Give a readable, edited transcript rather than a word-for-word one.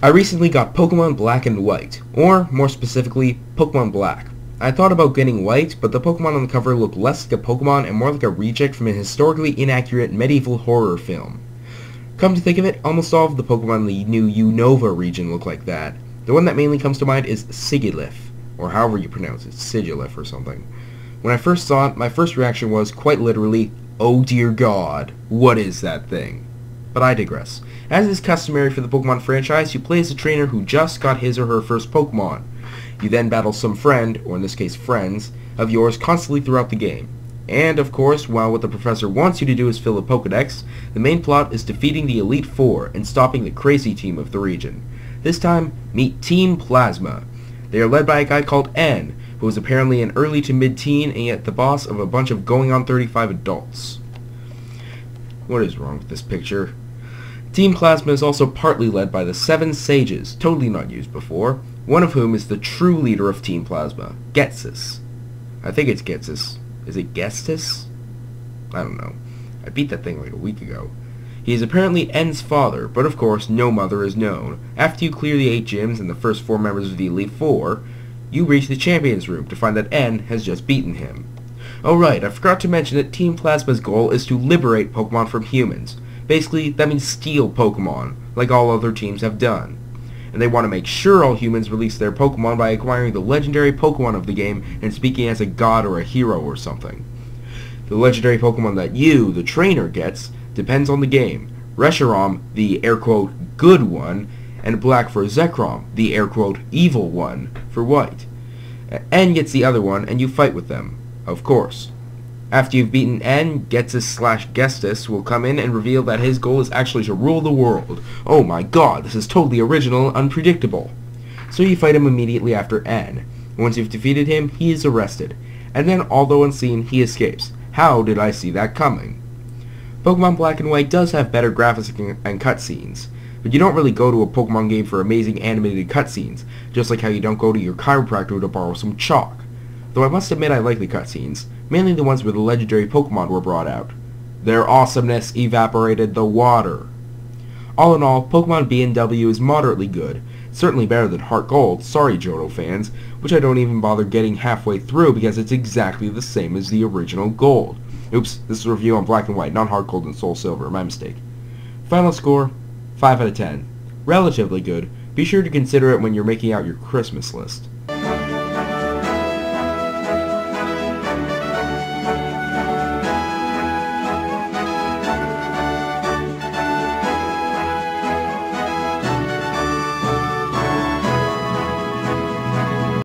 I recently got Pokemon Black and White, or more specifically, Pokemon Black. I thought about getting White, but the Pokemon on the cover looked less like a Pokemon and more like a reject from a historically inaccurate medieval horror film. Come to think of it, almost all of the Pokemon in the new Unova region look like that. The one that mainly comes to mind is Sigilyph, or however you pronounce it, Sigilyph or something. When I first saw it, my first reaction was, quite literally, oh dear God, what is that thing? But I digress. As is customary for the Pokemon franchise, you play as a trainer who just got his or her first Pokemon. You then battle some friend, or in this case friends, of yours constantly throughout the game. And, of course, while what the professor wants you to do is fill a Pokedex, the main plot is defeating the Elite Four and stopping the crazy team of the region. This time, meet Team Plasma. They are led by a guy called N, who is apparently an early to mid-teen and yet the boss of a bunch of going-on 35 adults. What is wrong with this picture? Team Plasma is also partly led by the 7 Sages, totally not used before, one of whom is the true leader of Team Plasma, Ghetsis. I think it's Ghetsis. Is it Gestis? I don't know. I beat that thing like a week ago. He is apparently N's father, but of course no mother is known. After you clear the 8 gyms and the first 4 members of the Elite Four, you reach the Champions Room to find that N has just beaten him. Oh right, I forgot to mention that Team Plasma's goal is to liberate Pokemon from humans. Basically, that means steal Pokemon, like all other teams have done. And they want to make sure all humans release their Pokemon by acquiring the legendary Pokemon of the game and speaking as a god or a hero or something. The legendary Pokemon that you, the trainer, gets depends on the game. Reshiram, the air-quote good one, and black for Zekrom, the air-quote evil one, for white. N gets the other one, and you fight with them, of course. After you've beaten N, Ghetsis/Gestis will come in and reveal that his goal is actually to rule the world. Oh my god, this is totally original and unpredictable. So you fight him immediately after N. Once you've defeated him, he is arrested. And then, although unseen, he escapes. How did I see that coming? Pokemon Black and White does have better graphics and cutscenes, but you don't really go to a Pokemon game for amazing animated cutscenes, just like how you don't go to your chiropractor to borrow some chalk. Though I must admit I like the cutscenes, mainly the ones where the legendary Pokemon were brought out. Their awesomeness evaporated the water. All in all, Pokemon B&W is moderately good, certainly better than Heart Gold, sorry Johto fans, which I don't even bother getting halfway through because it's exactly the same as the original Gold. Oops, this is a review on Black and White, not Heart Gold and Soul Silver, my mistake. Final score, 5 out of 10. Relatively good. Be sure to consider it when you're making out your Christmas list.